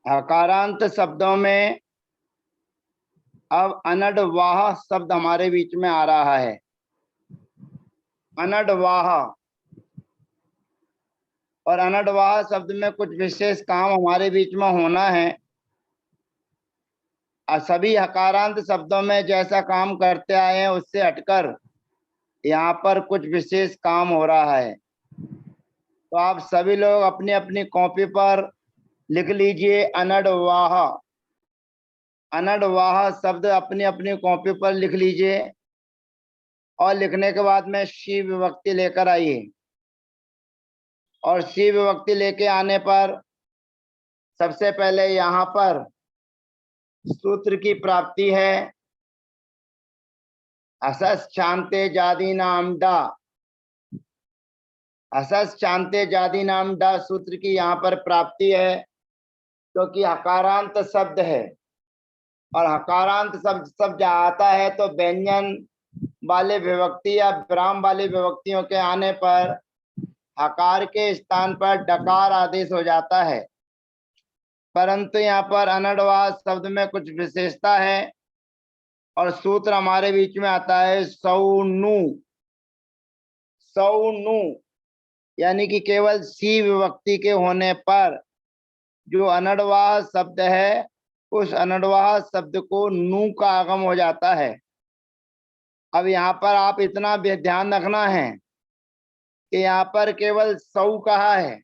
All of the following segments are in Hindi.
हकारांत शब्दों में अब अनडवाह शब्द हमारे बीच में आ रहा है। अनडवाह और अनडवाह शब्द में कुछ विशेष काम हमारे बीच में होना है। सभी हकारांत शब्दों में जैसा काम करते आए हैं उससे हटकर यहाँ पर कुछ विशेष काम हो रहा है। तो आप सभी लोग अपनी अपनी कॉपी पर लिख लीजिए अनडवाह। अनडवाह शब्द अपनी अपनी कॉपी पर लिख लीजिए और लिखने के बाद में शी विभक्ति लेकर आइए। और शी विभक्ति लेके आने पर सबसे पहले यहाँ पर सूत्र की प्राप्ति है। असस शांते जादी नाम डा। असस शांते जादी नाम डा सूत्र की यहाँ पर प्राप्ति है, क्योंकि हकारांत शब्द है और हकारांत शब्द आता है तो व्यंजन वाले विभक्ति या विराम वाली विभक्तियों के आने पर हकार के स्थान पर डकार आदेश हो जाता है। परंतु यहाँ पर अनडवाह शब्द में कुछ विशेषता है और सूत्र हमारे बीच में आता है सौनु। सौनु यानी कि केवल सी विभक्ति के होने पर जो अनडवाह शब्द है उस अनडवाह शब्द को नू का आगम हो जाता है। अब यहाँ पर आप इतना भी ध्यान रखना है कि यहाँ पर केवल सौ कहा है,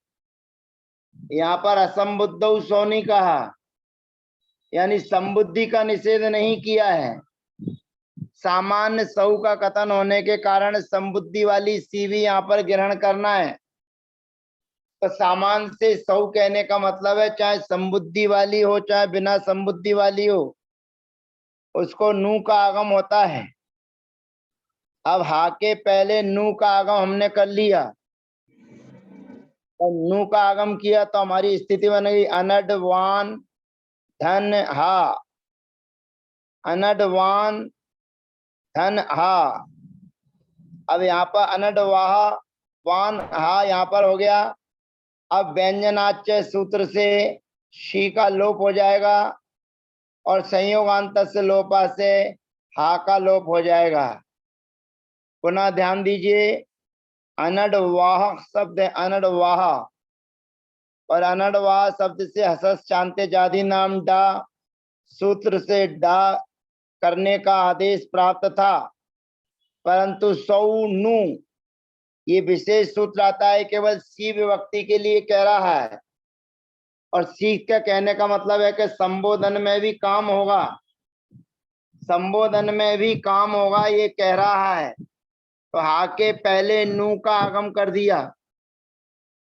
यहाँ पर असंबुद्ध सौ नहीं कहा, यानी संबुद्धि का निषेध नहीं किया है। सामान्य सौ का कथन होने के कारण संबुद्धि वाली सी भी यहाँ पर ग्रहण करना है। तो सामान्य से सौ कहने का मतलब है चाहे संबुद्धि वाली हो चाहे बिना संबुद्धि वाली हो, उसको नू का आगम होता है। अब हा के पहले नू का आगम हमने कर लिया और नू का आगम किया तो हमारी स्थिति बन गई अनडवान धन हा। अनडवान धन हा। अब यहाँ पर अनडवाह वान हा यहाँ पर हो गया। अब व्यंजनाच्य सूत्र से शी का लोप हो जाएगा और संयोगांत से लोपा से हा का लोप हो जाएगा। पुनः ध्यान दीजिए, अनडवाह शब्द है अनडवाह और अनडवाह शब्द से हसस शांते जाति नाम डा सूत्र से डा करने का आदेश प्राप्त था, परंतु सौनु ये विशेष सूत्र आता है केवल सी विभक्ति के लिए कह रहा है। और सी का कहने का मतलब है कि संबोधन में भी काम होगा, संबोधन में भी काम होगा ये कह रहा है। तो हा के पहले नू का आगम कर दिया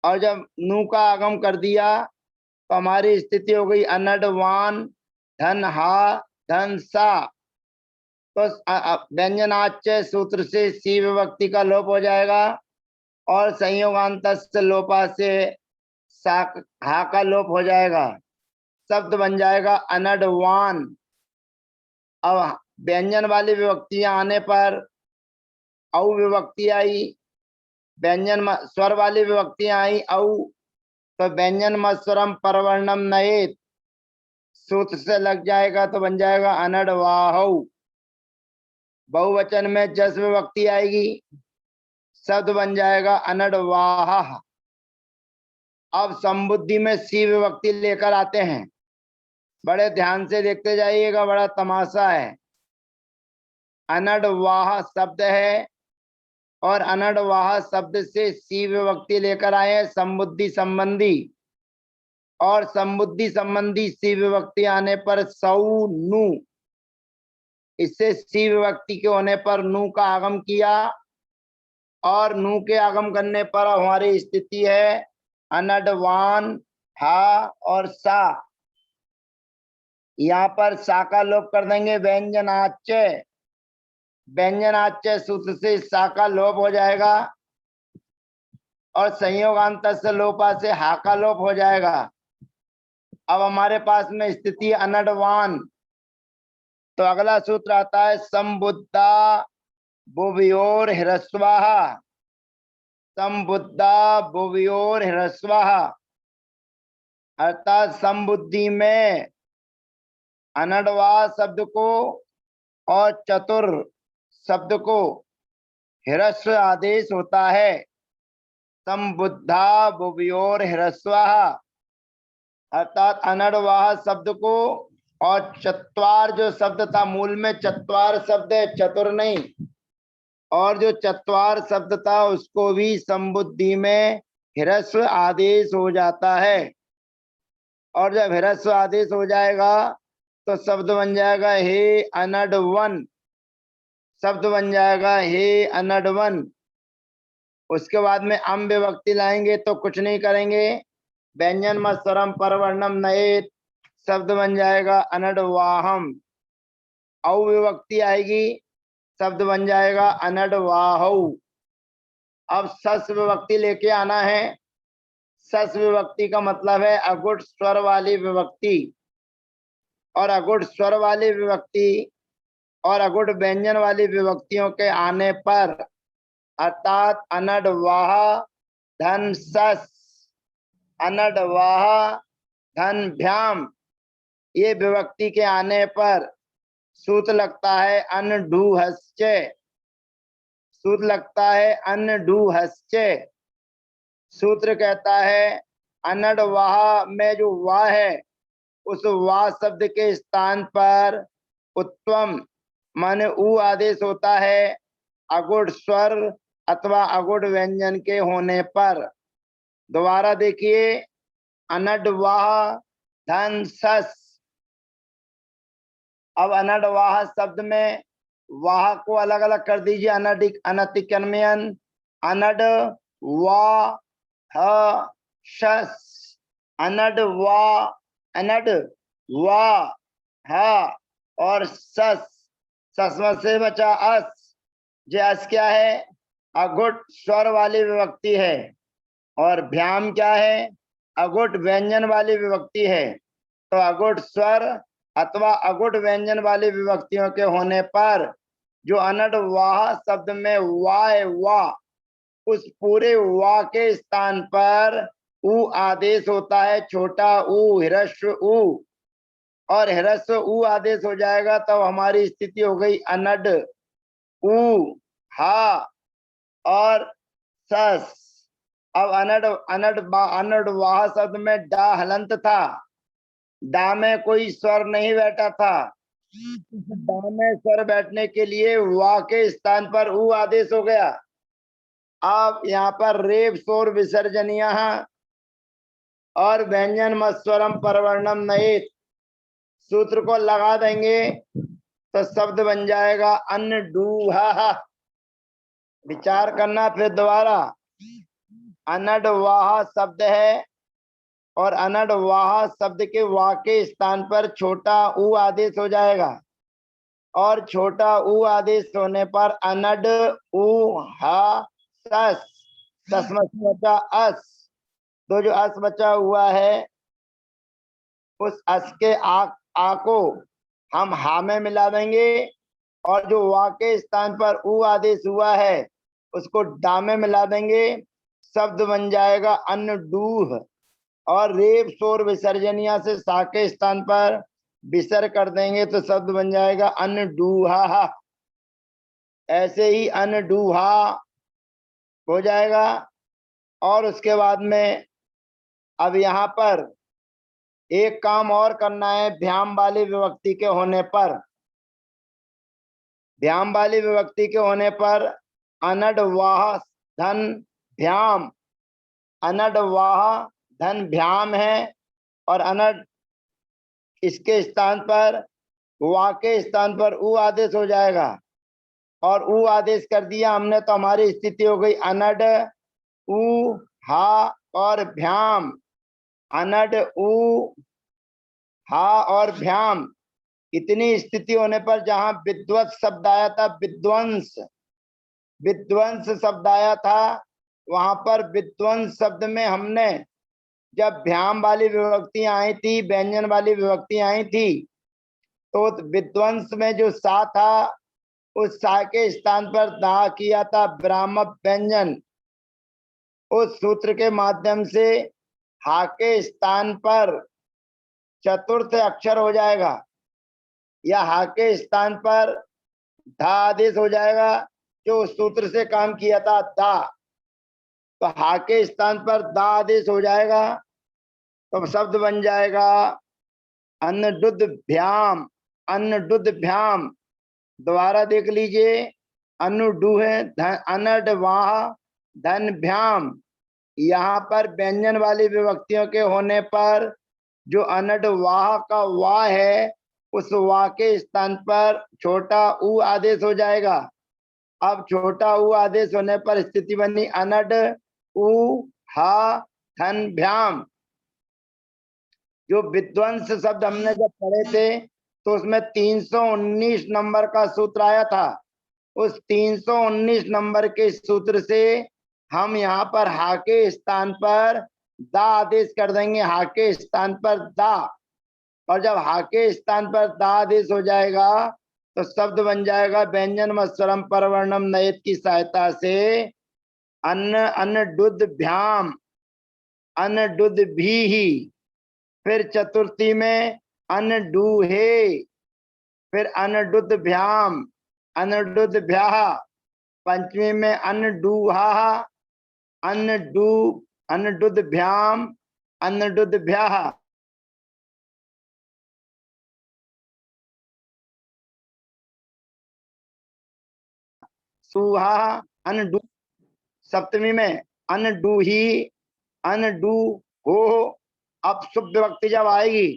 और जब नू का आगम कर दिया तो हमारी स्थिति हो गई अनडवान धन हा धन सा। तो व्यंजनाच्य सूत्र से सी विभक्ति का लोप हो जाएगा और संयोगांत लोपा से हा का लोप हो जाएगा। शब्द बन जाएगा अनडवान। अब व्यंजन वाली विभक्तियां आने पर औ विभक्ति आई, व्यंजन स्वर वाली विभक्तियां आई औ, तो व्यंजन मस्वरम परवर्णम नयेत सूत्र से लग जाएगा तो बन जाएगा अनडवाहु। बहुवचन में जस विभक्ति आएगी, शब्द बन जाएगा अनडवाह। अब संबुद्धि में सी विभक्ति लेकर आते हैं, बड़े ध्यान से देखते जाइएगा, बड़ा तमाशा है। अनडवाह शब्द है और अनडवाह शब्द से सी विभक्ति लेकर आए हैं संबुद्धि संबंधी, और संबुद्धि संबंधी सी विभक्ति आने पर सौ नू, इससे सी विभक्ति के होने पर नू का आगम किया और नू के आगम करने पर हमारी स्थिति है अनडवान हा और सा। यहाँ पर सा का लोप कर देंगे व्यंजनाच्य, व्यंजनाच्य सूत्र से सा का लोप हो जाएगा और संयोगांत से लोपा से हा का लोप हो जाएगा। अब हमारे पास में स्थिति अनडवान, तो अगला सूत्र आता है संबुद्धा भुवयोर ह्रस्वाहा। संबुद्धा भुवयोर ह्रस्वाहा अर्थात समबुद्धि में अनडवा शब्द को और चतुर शब्द को ह्रस्व आदेश होता है। संबुद्धा बुभयोर ह्रस्वः, अर्थात अनडवाह शब्द को और चत्वार जो शब्द था, मूल में चत्वार शब्द है, चतुर नहीं, और जो चत्वार शब्द था उसको भी संबुद्धि में ह्रस्व आदेश हो जाता है। और जब ह्रस्व आदेश हो जाएगा तो शब्द बन जाएगा हे अनडवन, शब्द बन जाएगा हे अनडवन। उसके बाद में अम विभक्ति लाएंगे तो कुछ नहीं करेंगे, व्यंजन मत्सरम परवर्णम नएत, शब्द बन जाएगा अनडवाहम। औ विभक्ति आएगी, शब्द बन जाएगा अनडवाहौ। अब सस विभक्ति लेके आना है। सस विभक्ति का मतलब है अगुण स्वर वाली विभक्ति, और अगुण स्वर वाली विभक्ति और अगुण व्यंजन वाली विभक्तियों के आने पर, अर्थात अनडवाह धन सस, अनडवाह धन भ्याम, ये विभक्ति के आने पर सूत्र लगता है अनडूहश्च, सूत्र लगता है अनडूहश्च। सूत्र कहता है अनडवाह में जो वाह है, उस वाह शब्द के स्थान पर उत्तम माने उ आदेश होता है अगुण स्वर अथवा अगुण व्यंजन के होने पर। दोबारा देखिए, अनडवाह धन सस। अब अनडवाह शब्द में वाह को अलग अलग कर दीजिए, अनडिक अनतिकन्मयन, अनड वाह शस, अनड वाह, अनड वाह और सस, सस्म से बचा अस। जे अस क्या है? अगुट स्वर वाली विभक्ति है, और भ्याम क्या है? अगुट व्यंजन वाली विभक्ति है। तो अगुट स्वर अथवा अगुट व्यंजन वाली विभक्तियों के होने पर जो अनड वाह शब्द में वाह वाह, उस पूरे वाह के स्थान पर उ आदेश होता है, छोटा उ, ह्रस्व उ, और ह्रस्व उ आदेश हो जाएगा तब तो हमारी स्थिति हो गई अनड उ हा और सस। अब अनड अनड अनड वाह शब्द में डा हलंत था, डा में कोई स्वर नहीं बैठा था। डा में स्वर बैठने के लिए वाह के स्थान पर उ आदेश हो गया। अब यहाँ पर रेप शोर विसर्जनीय और व्यंजन मस्वरम परवर्णम नएत सूत्र को लगा देंगे तो शब्द बन जाएगा अन्न डूहा। विचार करना फिर दोबारा, अनड वाह शब्द है और अनड वाह शब्द के वाह के स्थान पर छोटा उ आदेश हो जाएगा, और छोटा उ आदेश होने पर अनड उ हा सस, सस बचा अस। तो जो अस बचा हुआ है उस अस के आ को हम हा में मिला देंगे, और जो वा के स्थान पर उ आदेश हुआ है उसको डा में मिला देंगे, शब्द बन जाएगा अन्न डूह। और रेप शोर विसर्जनिया से सा के स्थान पर विसर्ग कर देंगे तो शब्द बन जाएगा अन्न डूहा। ऐसे ही अन्न डूहा हो जाएगा। और उसके बाद में अब यहाँ पर एक काम और करना है, भ्याम वाली विभक्ति के होने पर, भ्याम वाली विभक्ति के होने पर अनड वाह धन भ्याम, अनड वाह धन भ्याम है, और अनड इसके स्थान पर वाह के स्थान पर उ आदेश हो जाएगा, और उ आदेश कर दिया हमने तो हमारी स्थिति हो गई अनड उ हा और भ्याम, अनड उ हा और भ्याम। इतनी स्थिति होने पर जहां विद्वत शब्द आया था, विद्वंस, विद्वंस शब्द आया था, वहां पर विद्वंस शब्द में हमने जब भ्याम वाली विभक्ति आई थी, व्यंजन वाली विभक्ति आई थी, तो विद्वंस में जो सा था उस सा के स्थान पर दा किया था ब्राह्म व्यंजन। उस सूत्र के माध्यम से हा के स्थान पर चतुर्थ अक्षर हो जाएगा, या हा के स्थान पर धा आदेश हो जाएगा, जो उस सूत्र से काम किया था दा। तो हा के स्थान पर दा आदेश हो जाएगा, तो शब्द बन जाएगा अन्नदुद्भ्याम। अन्नदुद्भ्याम दोबारा देख लीजिए, अनुडु है, अनडवाह धन भ्याम। यहाँ पर व्यंजन वाली विभक्तियों के होने पर जो अनडवाह का वाह है, उस वाह के स्थान पर छोटा ऊ आदेश हो जाएगा। अब छोटा ऊ आदेश होने पर स्थिति बनी अनड ऊ हा धन भ्याम। जो विध्वंस शब्द हमने जब पढ़े थे तो उसमें 319 नंबर का सूत्र आया था। उस 319 नंबर के सूत्र से हम यहाँ पर हा के स्थान पर दा आदेश कर देंगे, हा के स्थान पर दा। और जब हा के स्थान पर दा आदेश हो जाएगा तो शब्द बन जाएगा व्यंजन व स्वरम परवर्णम नयत की सहायता से अन्न अन्नदुद्ध भ्याम अन्नदुद्ध भी। फिर चतुर्थी में अनडूहे, फिर अनडुद्ध भ्याम अनडुद्ध भ्याह। पंचमी में अनडूहा अनडू अनडुद्ध भ्याम अनडुद्ध भ्याह। सुहा अनडू। सप्तमी में अनडूही अनडू हो। अब शुभ विभक्ति जब आएगी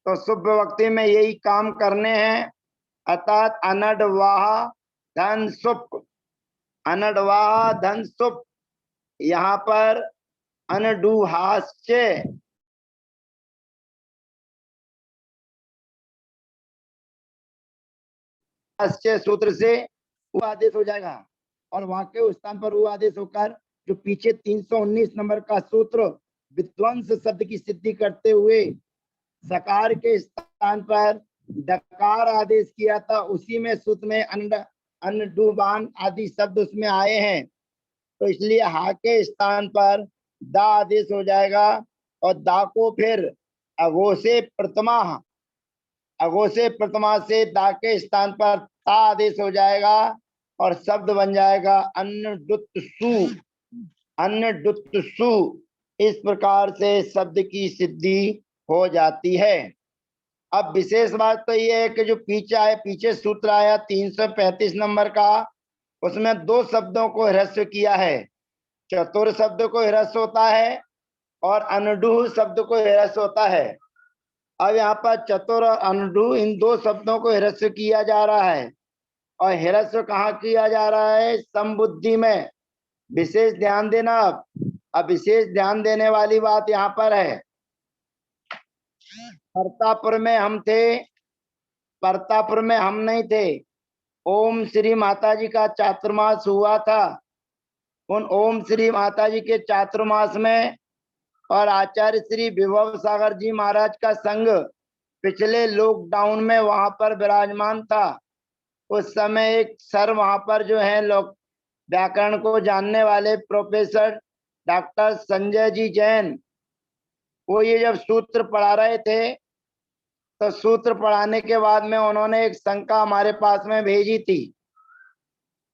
तो शुभ विभक्ति में यही काम करने हैं, अर्थात अनडवाह धन सुप, अनडवाह धन सुप। यहाँ पर अनडुहास्य सूत्र से उ आदेश हो जाएगा, और वहां के स्थान पर उ आदेश होकर जो पीछे 319 नंबर का सूत्र विध्वंस शब्द की सिद्धि करते हुए सकार के स्थान पर डकार आदेश किया था, उसी में सूत्र में अन्नडुबान आदि शब्द उसमें आए हैं। तो इसलिए हा के स्थान पर दा आदेश हो जाएगा, और दा को फिर अघोषे प्रथमा, अघोषे प्रथमा से दा के स्थान पर ता आदेश हो जाएगा, और शब्द बन जाएगा अन्नदुत्सु अन्नदुत्सु। इस प्रकार से शब्द की सिद्धि हो जाती है। अब विशेष बात तो यह है कि जो पीछे सूत्र आया 335 नंबर का, उसमें दो शब्दों को ह्रस्व किया है। चतुर शब्द को ह्रस्व होता है और अनुडुह शब्द को ह्रस्व होता है। अब यहाँ पर चतुर और अनुडुह इन दो शब्दों को ह्रस्व किया जा रहा है, और ह्रस्व कहाँ किया जा रहा है? समबुद्धि में। विशेष ध्यान देना। अब विशेष ध्यान देने वाली बात यहाँ पर है, परतापुर में हम थे, परतापुर में हम नहीं थे। ओम श्री माता जी का चातुर्मास हुआ था। उन ओम श्री माता जी के चातुर्मास में और आचार्य श्री विभव सागर जी महाराज का संग पिछले लॉकडाउन में वहां पर विराजमान था। उस समय एक सर वहां पर जो है लोग व्याकरण को जानने वाले प्रोफेसर डॉक्टर संजय जी जैन, वो ये जब सूत्र पढ़ा रहे थे तो सूत्र पढ़ाने के बाद में उन्होंने एक शंका हमारे पास में भेजी थी,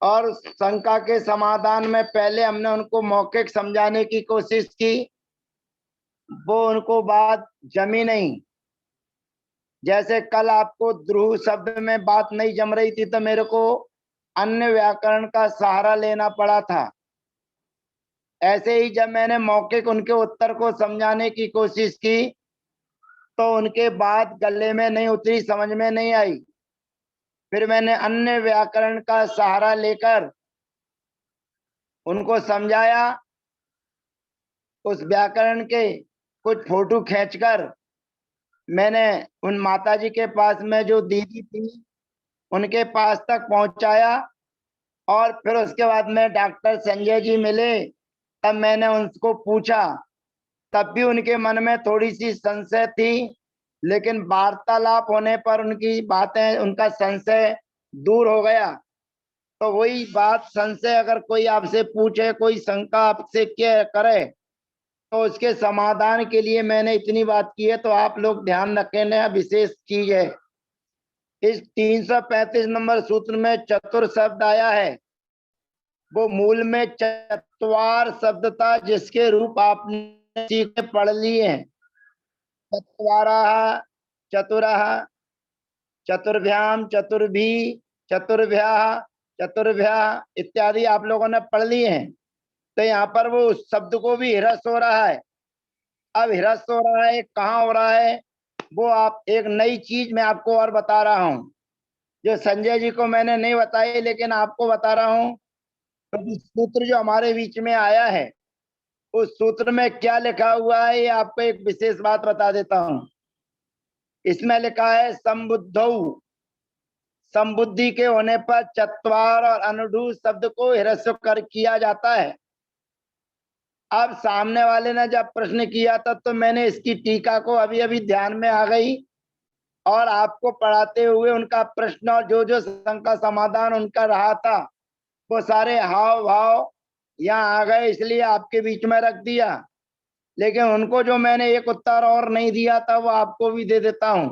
और शंका के समाधान में पहले हमने उनको मौखिक समझाने की कोशिश की, वो उनको बात जमी नहीं। जैसे कल आपको ध्रुव शब्द में बात नहीं जम रही थी तो मेरे को अन्य व्याकरण का सहारा लेना पड़ा था, ऐसे ही जब मैंने मौखिक उनके उत्तर को समझाने की कोशिश की तो उनके बात गले में नहीं उतरी, समझ में नहीं आई। फिर मैंने अन्य व्याकरण का सहारा लेकर उनको समझाया। उस व्याकरण के कुछ फोटो खींचकर मैंने उन माताजी के पास में जो दीदी थी उनके पास तक पहुंचाया, और फिर उसके बाद में डॉक्टर संजय जी मिले, तब मैंने उनको पूछा। तब भी उनके मन में थोड़ी सी संशय थी, लेकिन वार्तालाप होने पर उनकी बातें, उनका संशय दूर हो गया। तो वही बात, संशय अगर कोई आपसे पूछे, कोई शंका आपसे क्या करे, तो उसके समाधान के लिए मैंने इतनी बात की है, तो आप लोग ध्यान रखें, विशेष चीज है। इस 335 नंबर सूत्र में चतुर शब्द आया है, वो मूल में चत्वार शब्द था, जिसके रूप आपने सीखे पढ़ लिए हैं। चत्वारः, चतुरः, चतुर्भ्याम, चतुर्भी, चतुर्भ्याः, चतुर्भ्याः इत्यादि आप लोगों ने पढ़ लिए हैं। तो यहाँ पर वो उस शब्द को भी ह्रस्व हो रहा है। अब ह्रस्व हो रहा है, कहाँ हो रहा है, वो आप एक नई चीज मैं आपको और बता रहा हूँ, जो संजय जी को मैंने नहीं बताई, लेकिन आपको बता रहा हूँ। तो सूत्र जो हमारे बीच में आया है, उस सूत्र में क्या लिखा हुआ है, ये आपको एक विशेष बात बता देता हूँ। इसमें लिखा है संबुद्धौ, संबुद्धि के होने पर चत्वार और अनुढू शब्द को ह्रस्व कर किया जाता है। अब सामने वाले ने जब प्रश्न किया था, तो मैंने इसकी टीका को अभी अभी ध्यान में आ गई, और आपको पढ़ाते हुए उनका प्रश्न और जो शंका समाधान उनका रहा था, वो सारे हाव भाव यहाँ आ गए, इसलिए आपके बीच में रख दिया। लेकिन उनको जो मैंने एक उत्तर और नहीं दिया था, वो आपको भी दे देता हूं।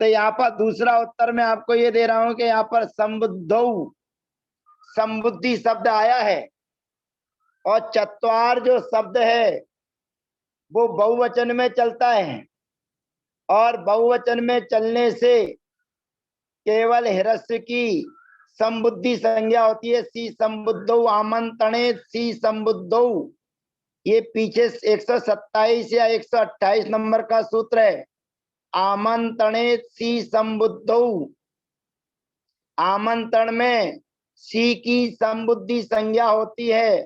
तो यहाँ पर दूसरा उत्तर मैं आपको ये दे रहा हूं कि यहाँ पर संबुद्धौ, संबुद्धि शब्द आया है, और चत्वार जो शब्द है वो बहुवचन में चलता है, और बहुवचन में चलने से केवल ह्रस्व की संबुद्धि संज्ञा होती है। सी संबुद्धौ आमंत्रणेत, सी संबुद्धौ, ये पीछे 127 या 128 नंबर का सूत्र है। आमंत्रणेत सी संबुद्धौ, आमंत्रण में सी की संबुद्धि संज्ञा होती है,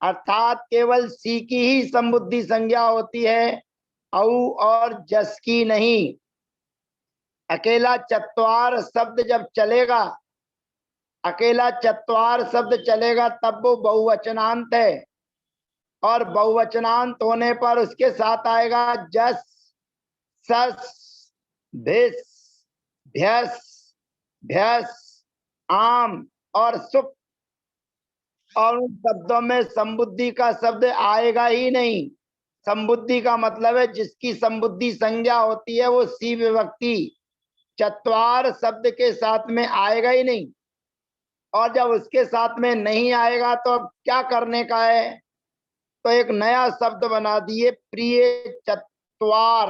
अर्थात केवल सी की ही संबुद्धि संज्ञा होती है, औ और जस की नहीं। अकेला चत्वार शब्द जब चलेगा, अकेला चत्वार शब्द चलेगा, तब वो बहुवचनांत है, और बहुवचनांत होने पर उसके साथ आएगा जस, सस, भिस, भ्यस, भ्यस, आम और सुप, और उन शब्दों में संबुद्धि का शब्द आएगा ही नहीं। संबुद्धि का मतलब है जिसकी संबुद्धि संज्ञा होती है, वो सी विभक्ति चत्वार शब्द के साथ में आएगा ही नहीं। और जब उसके साथ में नहीं आएगा, तो अब क्या करने का है, तो एक नया शब्द बना दिए, प्रिय चत्वार,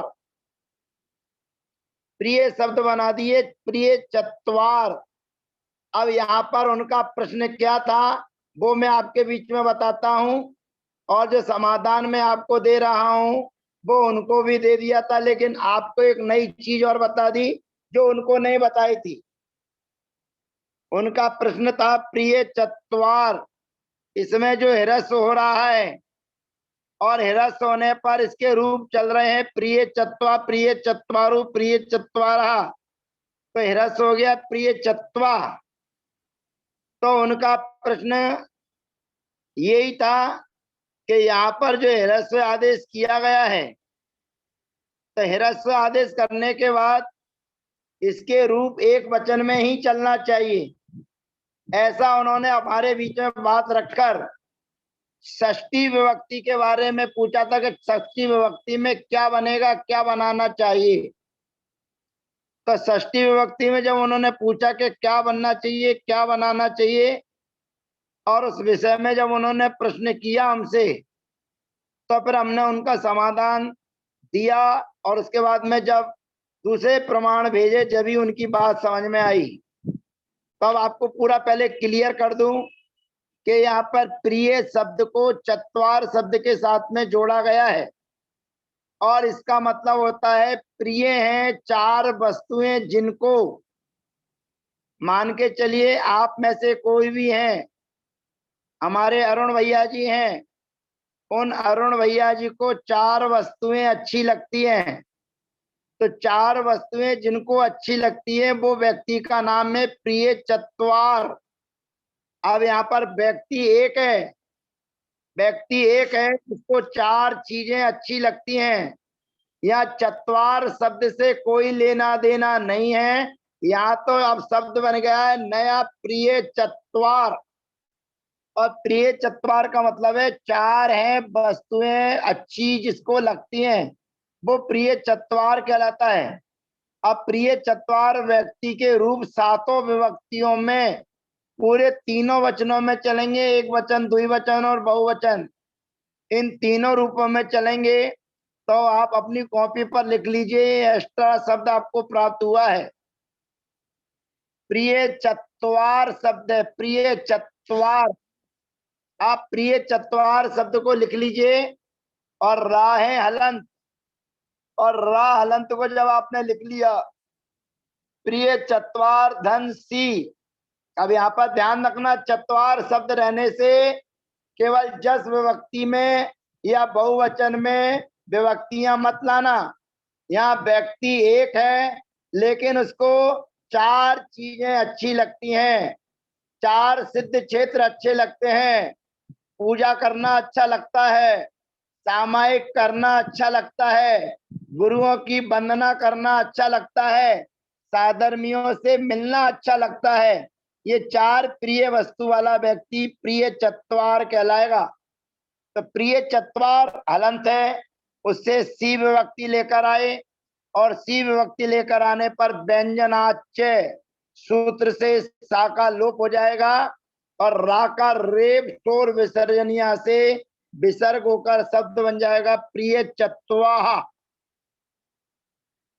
प्रिय शब्द बना दिए, प्रिय चत्वार। अब यहाँ पर उनका प्रश्न क्या था, वो मैं आपके बीच में बताता हूं, और जो समाधान मैं आपको दे रहा हूं वो उनको भी दे दिया था, लेकिन आपको एक नई चीज और बता दी जो उनको नहीं बताई थी। उनका प्रश्न था प्रिय चत्वार, इसमें जो ह्रस्व हो रहा है, और ह्रस्व होने पर इसके रूप चल रहे हैं प्रिय चत्वा, प्रिय चत्वारु, प्रिय चत्वारा, तो ह्रस्व हो गया प्रिय चत्वा। तो उनका प्रश्न यही था कि यहाँ पर जो ह्रस्व आदेश किया गया है, तो ह्रस्व आदेश करने के बाद इसके रूप एक वचन में ही चलना चाहिए। ऐसा उन्होंने हमारे बीच में बात रखकर षष्ठी विभक्ति के बारे में पूछा था कि षष्ठी विभक्ति में क्या बनेगा, क्या बनाना चाहिए। तो षष्ठी विभक्ति में जब उन्होंने पूछा कि क्या बनना चाहिए, क्या बनाना चाहिए, और उस विषय में जब उन्होंने प्रश्न किया हमसे, तो फिर हमने उनका समाधान दिया, और उसके बाद में जब दूसरे प्रमाण भेजे, जब ही उनकी बात समझ में आई। तब आपको पूरा पहले क्लियर कर दूं कि यहाँ पर प्रिय शब्द को चत्वार शब्द के साथ में जोड़ा गया है, और इसका मतलब होता है प्रिय हैं चार वस्तुएं, जिनको मान के चलिए आप में से कोई भी हैं, हमारे अरुण भैया जी हैं, उन अरुण भैया जी को चार वस्तुएं अच्छी लगती हैं। तो चार वस्तुएं जिनको अच्छी लगती है, वो व्यक्ति का नाम है प्रिय चत्वार। अब यहाँ पर व्यक्ति एक है, व्यक्ति एक है जिसको चार चीजें अच्छी लगती हैं। या चत्वार शब्द से कोई लेना देना नहीं है, यहाँ तो अब शब्द बन गया है नया प्रिय चत्वार। और प्रिय चत्वार का मतलब है चार हैं वस्तुएं अच्छी जिसको लगती हैं, वो प्रिय चत्वार कहलाता है। अब प्रिय चत्वार व्यक्ति के रूप सातों विभक्तियों में पूरे तीनों वचनों में चलेंगे, एक वचन, द्विवचन और बहुवचन, इन तीनों रूपों में चलेंगे। तो आप अपनी कॉपी पर लिख लीजिए, एक्स्ट्रा शब्द आपको प्राप्त हुआ है, प्रिय चत्वार शब्द है, प्रिय चत्वार। आप प्रिय चत्वार शब्द को लिख लीजिए और रा है हलंत, और रा हलंत को जब आपने लिख लिया, प्रिय चत्वार धन सी। अब यहाँ पर ध्यान रखना, चत्वार शब्द रहने से केवल जस विभक्ति में या बहुवचन में विभक्तियां मत लाना। यहाँ व्यक्ति एक है लेकिन उसको चार चीजें अच्छी लगती हैं, चार सिद्ध क्षेत्र अच्छे लगते हैं, पूजा करना अच्छा लगता है, सामायिक करना अच्छा लगता है, गुरुओं की वंदना करना अच्छा लगता है, साधर्मियों से मिलना अच्छा लगता है। ये चार प्रिय वस्तु वाला व्यक्ति प्रिय चत्वार कहलाएगा। तो प्रिय चत्वार हलंत है, उससे सी विभक्ति लेकर आए, और सी विभक्ति लेकर आने पर व्यंजनाच्य सूत्र से सा का लोप हो जाएगा और रा का रेप शोर विसर्जनिया से विसर्ग होकर शब्द बन जाएगा प्रिय चत्वाहा।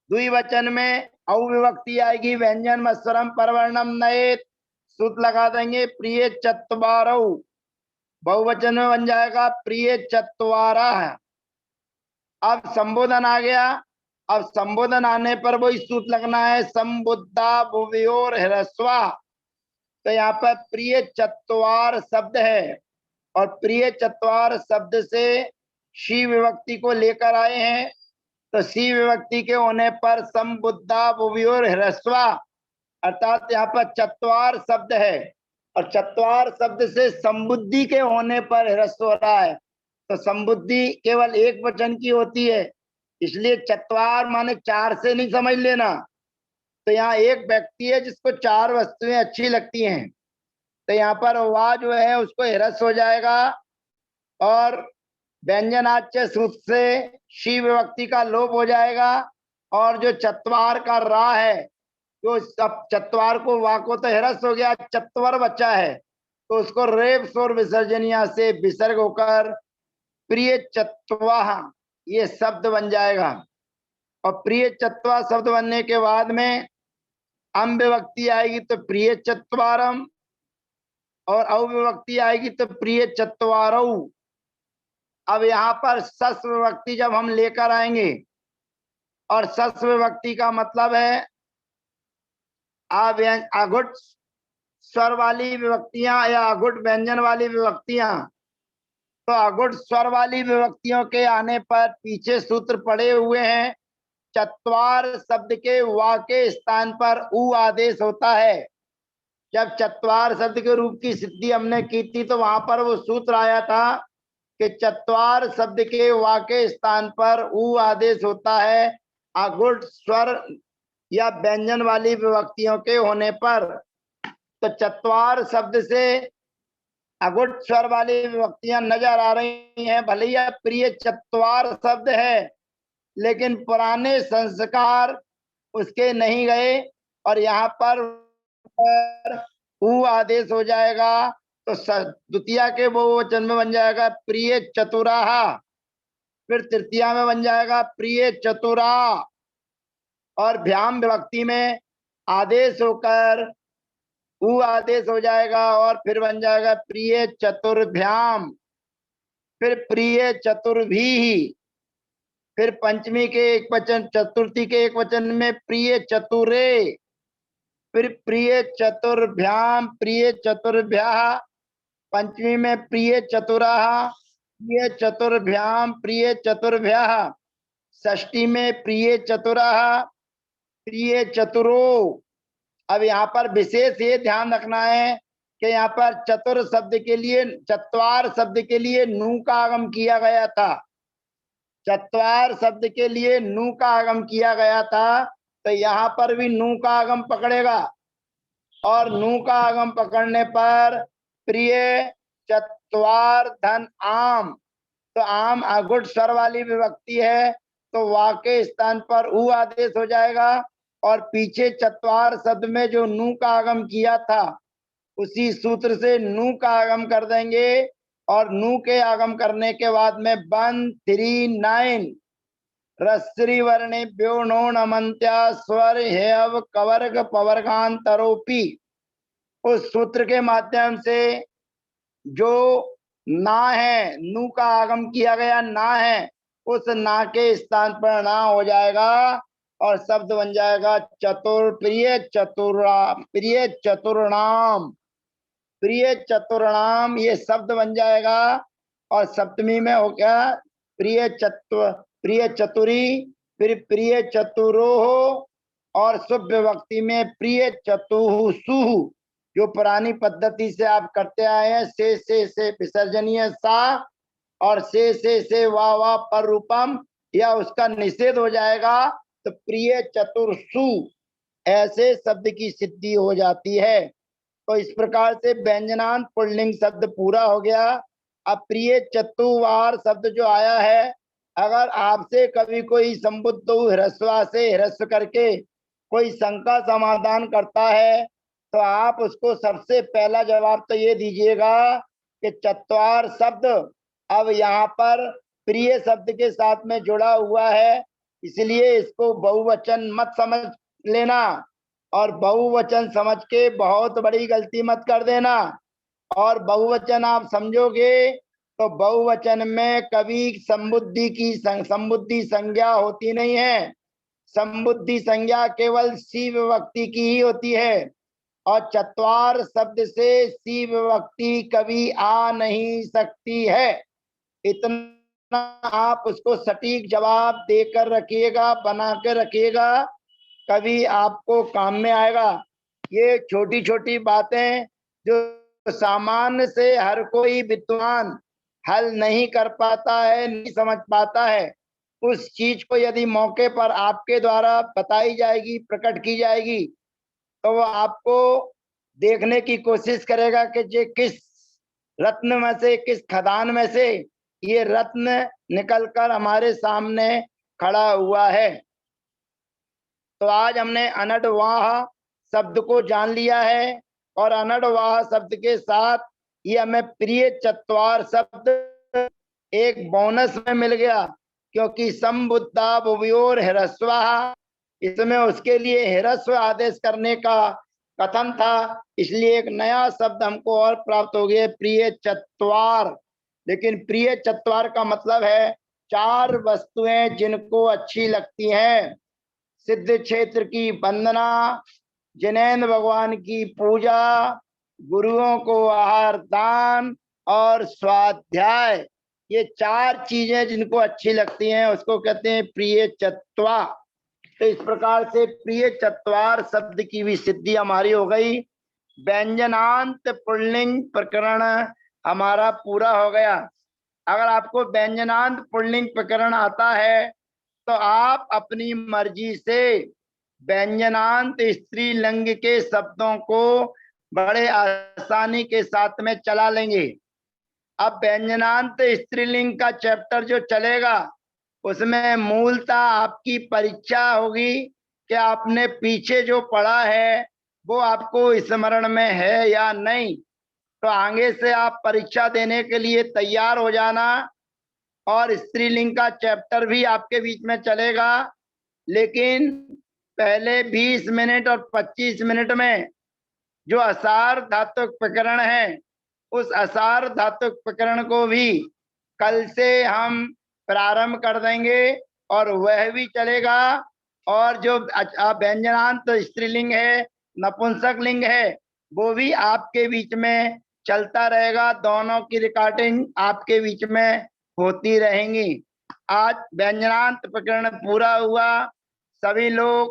द्विवचन में औ विभक्ति आएगी, व्यंजन मत्सरम परवर्णम नएत, सूत्र लगा देंगे प्रिय चत्वारौ। बहुवचन में बन जाएगा प्रिय चत्वारा। अब संबोधन आ गया, अब संबोधन आने पर वही सूत्र लगना है, संबुद्धा भुवयोर ह्रस्वा। तो यहाँ पर प्रिय चत्वार शब्द है और प्रिय चत्वार शब्द से शी विभक्ति को लेकर आए हैं। तो सी विभक्ति के होने पर संबुद्धा भुवयोर ह्रस्वा, अर्थात यहाँ पर चत्वार शब्द है और चत्वार शब्द से संबुद्धि के होने पर ह्रस्व हो रहा है। तो संबुद्धि केवल एक वचन की होती है, इसलिए चत्वार माने चार से नहीं समझ लेना। तो यहाँ एक व्यक्ति है जिसको चार वस्तुएं अच्छी लगती हैं, तो यहाँ पर वाह जो है उसको ह्रस्व हो जाएगा और व्यंजनाच्य सूत्र से शी विभक्ति का लोप हो जाएगा, और जो चत्वार का रा है, तो सब चत्वार को वा को तो ह्रस्व हो गया, चत्वर बच्चा है, तो उसको रेप स्वर विसर्जनिया से विसर्ग होकर प्रिय चत्वा ये शब्द बन जाएगा। और प्रिय चत्वा शब्द बनने के बाद में अम विभक्ति आएगी तो प्रिय चत्वारम, और अविभक्ति आएगी तो प्रिय चत्वारौ। अब यहाँ पर सस विभक्ति जब हम लेकर आएंगे, और सस विभक्ति का मतलब है अघुट स्वर वाली विभक्तियां या अघुट व्यंजन वाली विभक्तियां। तो अघुट स्वर वाली विभक्तियों के आने पर पीछे सूत्र पड़े हुए हैं, चत्वार शब्द के वा के स्थान पर उ आदेश होता है। जब चत्वार शब्द के रूप की सिद्धि हमने की थी तो वहां पर वो सूत्र आया था कि चत्वार शब्द के वा के स्थान पर उ आदेश होता है अघुट स्वर या व्यंजन वाली विभक्तियों के होने पर। तो चत्वार शब्द से अघुट स्वर वाली विभक्तियां नजर आ रही हैं, भले ही प्रिय चत्वार शब्द है लेकिन पुराने संस्कार उसके नहीं गए, और यहाँ पर उ आदेश हो जाएगा। तो द्वितीया के बहुवचन में बन जाएगा प्रिय चतुराहा, फिर तृतीया में बन जाएगा प्रिय चतुरा, और भ्याम विभक्ति में आदेश होकर उ आदेश हो जाएगा और फिर बन जाएगा प्रिय चतुर्भ्याम, फिर प्रिय चतुर्भी, फिर पंचमी के एक वचन, चतुर्थी के एक वचन में प्रिय चतुरे, फिर प्रिय चतुर्भ्याम, प्रिय चतुर्भ्या, पंचमी में प्रिय चतुराः, प्रिय चतुर्भ्याम, प्रिय चतुर्भ्या, षष्ठी में प्रिय चतुराः, प्रिय चतुरो। अब यहाँ पर विशेष ये ध्यान रखना है कि यहाँ पर चतुर शब्द के लिए, चत्वार शब्द के लिए नू का आगम किया गया था, चत्वार शब्द के लिए नू का आगम किया गया था, तो यहाँ पर भी नू का आगम पकड़ेगा, और नू का आगम पकड़ने पर प्रिय चत्वार धन आम, तो आम अगुट स्वर वाली विभक्ति है, तो वा के स्थान पर उ आदेश हो जाएगा। और पीछे चत्वार शब्द में जो नू का आगम किया था उसी सूत्र से नू का आगम कर देंगे। और नू के आगम करने के बाद में 1 3 9 रस्री वर्णेभ्यो नो नमन्त्या स्वर हेव कवर्ग पवर्गांतरोपी, उस सूत्र के माध्यम से जो ना है, नू का आगम किया गया ना है, उस ना के स्थान पर ना हो जाएगा और शब्द बन जाएगा चतुर प्रिय चतुरा प्रिय चतुर्णाम, प्रिय चतुर्णाम ये शब्द बन जाएगा। और सप्तमी में हो गया प्रिय चतुरी, फिर प्रिय चतुरोह, और शुभ विभक्ति में प्रिय चतुसु, जो पुरानी पद्धति से आप करते आए हैं, से विसर्जनीय सा और से वा पर रूपम, या उसका निषेध हो जाएगा तो प्रिय चतुर्सु ऐसे शब्द की सिद्धि हो जाती है। तो इस प्रकार से व्यंजनांत पुल्लिंग शब्द पूरा हो गया। अब प्रिय चतुवार शब्द जो आया है, अगर आपसे कभी कोई संबुद्ध ह्रस्वा से ह्रस्व करके कोई शंका समाधान करता है तो आप उसको सबसे पहला जवाब तो ये दीजिएगा कि चत्वार शब्द अब यहाँ पर प्रिय शब्द के साथ में जुड़ा हुआ है, इसलिए इसको बहुवचन मत समझ लेना और बहुवचन समझ के बहुत बड़ी गलती मत कर देना। और बहुवचन आप समझोगे तो बहुवचन में कभी संबुद्धि संज्ञा होती नहीं है, संबुद्धि संज्ञा केवल सी विभक्ति की ही होती है। और चत्वार शब्द से सी विभक्ति कभी आ नहीं सकती है। इतना आप उसको सटीक जवाब देकर रखिएगा, बना के रखिएगा, कभी आपको काम में आएगा। ये छोटी छोटी बातें जो सामान्य से हर कोई विद्वान हल नहीं कर पाता है, नहीं समझ पाता है, उस चीज को यदि मौके पर आपके द्वारा बताई जाएगी, प्रकट की जाएगी, तो वो आपको देखने की कोशिश करेगा कि ये किस रत्न में से, किस खदान में से ये रत्न निकलकर हमारे सामने खड़ा हुआ है। तो आज हमने अनडवाह शब्द को जान लिया है और अनडवाह शब्द के साथ ये हमें प्रिय चत्वार शब्द एक बोनस में मिल गया, क्योंकि संबुद्धा भुवयोर ह्रस्वा, इसमें उसके लिए ह्रस्व आदेश करने का कथन था, इसलिए एक नया शब्द हमको और प्राप्त हो गया, प्रिय चत्वार। लेकिन प्रिय चत्वार का मतलब है 4 वस्तुएं जिनको अच्छी लगती हैं, सिद्ध क्षेत्र की वंदना, जिनेन्द्र भगवान की पूजा, गुरुओं को आहार दान और स्वाध्याय, ये 4 चीजें जिनको अच्छी लगती हैं उसको कहते हैं प्रिय चत्वा। तो इस प्रकार से प्रिय चत्वार शब्द की भी सिद्धि हमारी हो गई। व्यंजनांत पुल्लिंग प्रकरण हमारा पूरा हो गया। अगर आपको व्यंजनांत पुल्लिंग प्रकरण आता है तो आप अपनी मर्जी से व्यंजनांत स्त्रीलिंग के शब्दों को बड़े आसानी के साथ में चला लेंगे। अब व्यंजनांत स्त्रीलिंग का चैप्टर जो चलेगा उसमें मूलतः आपकी परीक्षा होगी कि आपने पीछे जो पढ़ा है वो आपको स्मरण में है या नहीं। तो आगे से आप परीक्षा देने के लिए तैयार हो जाना। और स्त्रीलिंग का चैप्टर भी आपके बीच में चलेगा, लेकिन पहले 20 मिनट और 25 मिनट में जो असार धातुक प्रकरण है उस असार धातुक प्रकरण को भी कल से हम प्रारंभ कर देंगे और वह भी चलेगा। और जो व्यंजनांत स्त्रीलिंग है, नपुंसक लिंग है, वो भी आपके बीच में चलता रहेगा। दोनों की रिकॉर्डिंग आपके बीच में होती रहेंगी। आज व्यंजनांत प्रकरण पूरा हुआ। सभी लोग